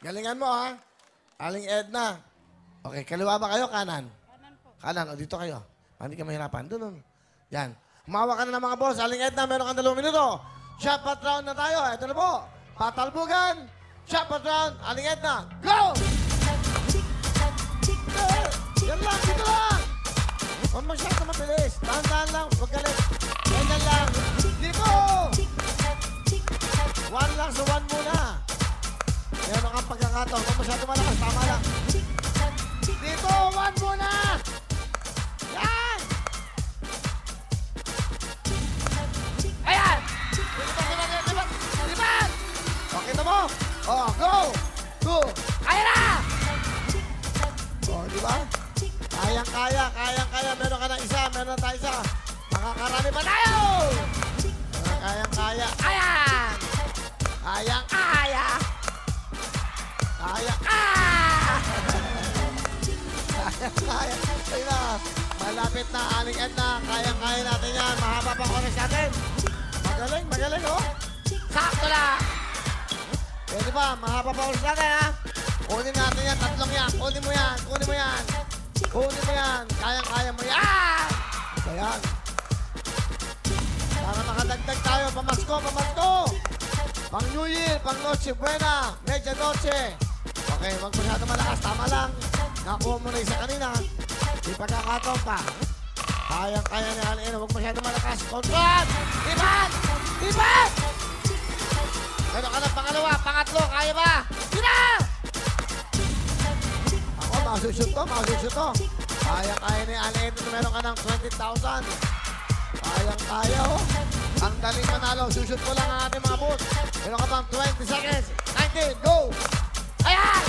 Galingan mo, ha? Aling Edna. Okay, kaliwa ba kayo? Kanan? Kanan po. Kanan, o dito kayo. Hindi ka mahirapan. Doon. Yan. Humawa ka na ng mga boss. Aling Edna, meron kang 2 minuto. Shot round na tayo. Ito na po. Patalbugan. Shot round. Aling Edna. Go! Yan lang, dito lang. Huwag masyado mabilis. Dahan-dahan lang. Huwag galit. Ganyan lang. Dito! 1 lang sa 1 muna. Meron kang pagkakataon. Huwag masyado malakas. Tama lang. Dito! 1 muna! Yan! Ayan! Lipat! Okay na mo? Oh, go! Go! Kaya na! Oh, di ba? Kayang-kaya, kayang-kaya. Meron ka ng isa, meron na tayo isa. Makakarami pa tayo! Kayang-kaya. Ayan! Kayang-kaya! Kayang-kaya! Kayang-kaya. Ayun na. Malapit na, Aling Edna. Kayang-kaya natin yan. Mahaba pa oras natin. Magaling, magaling, oh. Sakto lang. Pwede ba? Mahaba pa oras natin, ha? Kunin natin yan. 3 yan. Kunin mo yan. Kunin mo yan. Kunin mo yan. Kayang-kaya mo yan. Ayan. Para makadagdag tayo. Pamasko, pamasko. Pang New Year, pang Noche Buena. Media Noche. Okay, wag masyado malakas. Tama lang. Nakuha mo na isa kanina. Di pagkakataon pa. Kayang-kaya ni Aling Edna. Huwag masyado malakas. Control! Lipat! Lipat! Meron ka na pangalawa, pangatlo. Kaya ba? Sina! Ako, makasushoot to, makasushoot to. Kayang-kaya ni Aling Edna. Meron ka ng 20,000. Kayang-kaya, oh. Ang daling manalo. Sushoot ko lang ang ating mga boot. Meron ka pang 20 seconds. 19, go! Ayan!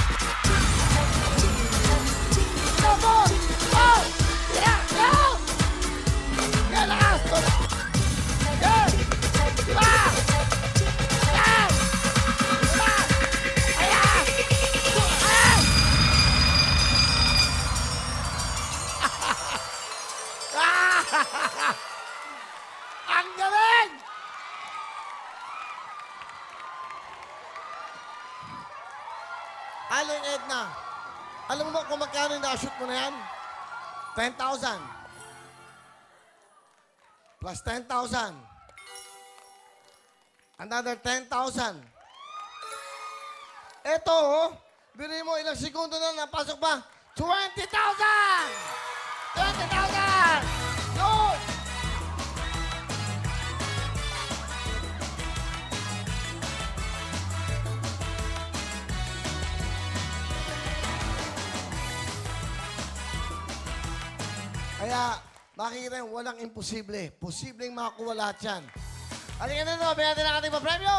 Go, go! Go! Yeah, go! Yan, lakas! Yan! Diba? Yan! Diba? Ayan! Ayan! Ang galing! Aling Edna, alam mo ba kung magkano yung nakashoot mo na yan? 10,000. Plus 10,000. Another 10,000. Ito, oh. Bili mo ilang segundo na napasok pa. 20,000! 20,000! Go! Kaya, makikita yung walang imposible. Posibleng makakuha lahat yan. Aling Edna, bigyan natin ang ating papremyo.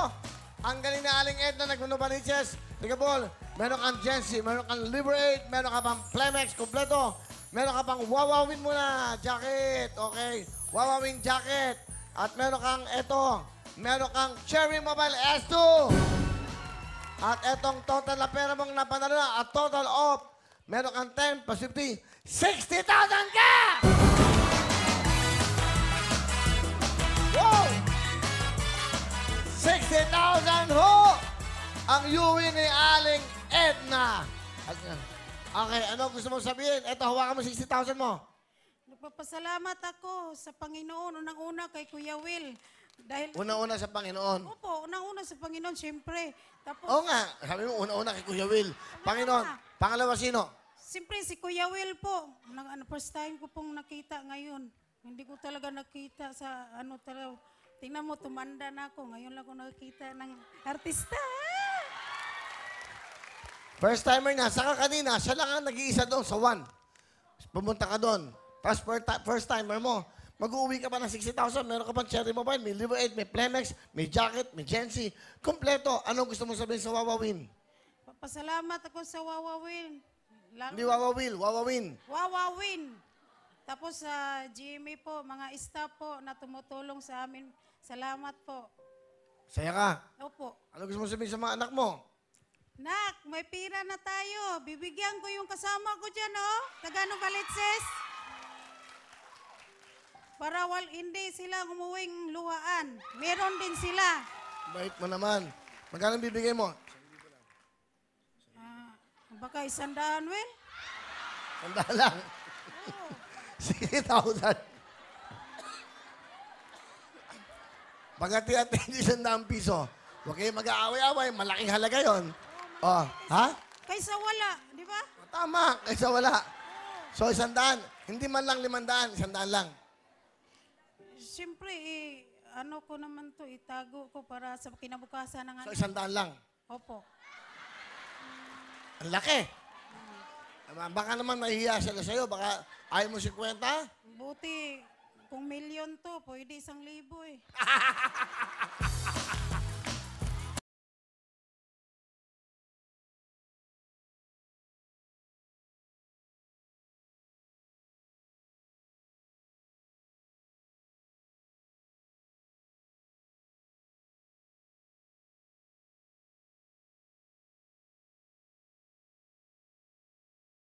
Ang galing na Aling Edna, nagmunubaniches. Ligabol, meron kang Jency, meron kang Liberate, meron ka pang Plemex, kompleto. Meron ka pang Wawawin muna, jacket. Okay, Wawawin jacket. At meron kang ito, meron kang Cherry Mobile S2. At etong total na pera mong napanalo na, at total of, meron kang 10 plus 50, 60,000 ka! Wow! 60,000 ho! Ang yuwi ni Aling Edna. Okay, ano gusto mong sabihin? Ito, hawakan mo 60,000 mo. Nagpapasalamat ako sa Panginoon. Unang-una kay Kuya Will. Dahil, Una-una sa Panginoon. opo, unang-una sa Panginoon, siyempre. Tapos, Oo nga, sabi mo una-una kay Kuya Will. Panginoon, pangalawa sino? siyempre si Kuya Will po. First time ko pong nakita ngayon. Hindi ko talaga nakita sa ano talaga. Tingnan mo, tumanda na ako. Ngayon lang ako nakita ng artista. First timer niya, saka kanina, siya lang ang nag-iisa doon sa 1. Pumunta ka doon. Tapos first timer mo, mag-uwi ka pa ng 60,000, meron ka pang Cherry Mobile, may Liberate, may Plemex, may jacket, may Jency. Kompleto. Anong gusto mo sabihin sa Wawawin? Papasalamat ako sa Wawawin. Hindi Wawawin, Wawawin. Wawawin. Tapos sa GMA po, mga staff po na tumutulong sa amin. Salamat po. Saya ka. Opo. Ano gusto mo sabihin sa mga anak mo? Nak, may pira na tayo. Bibigyan ko yung kasama ko dyan, oh. Tagano Balitses. Para hindi sila umuwing luhaan. Meron din sila. Bait mo naman. Magkano bibigay mo? Baka 100, Will? Sandaan lang. Oo. 60,000. Pagkati-ati hindi 100 piso. Huwag kayong mag-aaway-aaway. Malaking halaga yon. Oh, ha? Kaysa wala, di ba? Tama, kaysa wala. So, 100. Hindi man lang 500, 100 lang. Siyempre, ano ko naman to, itago ko para sa kinabukasan ng So, anak. 100 lang. Opo. Ang laki. Baka naman nahihiya sila sa'yo. Baka ayaw mo 50. Buti, kung milyon to, pwede 1,000 eh.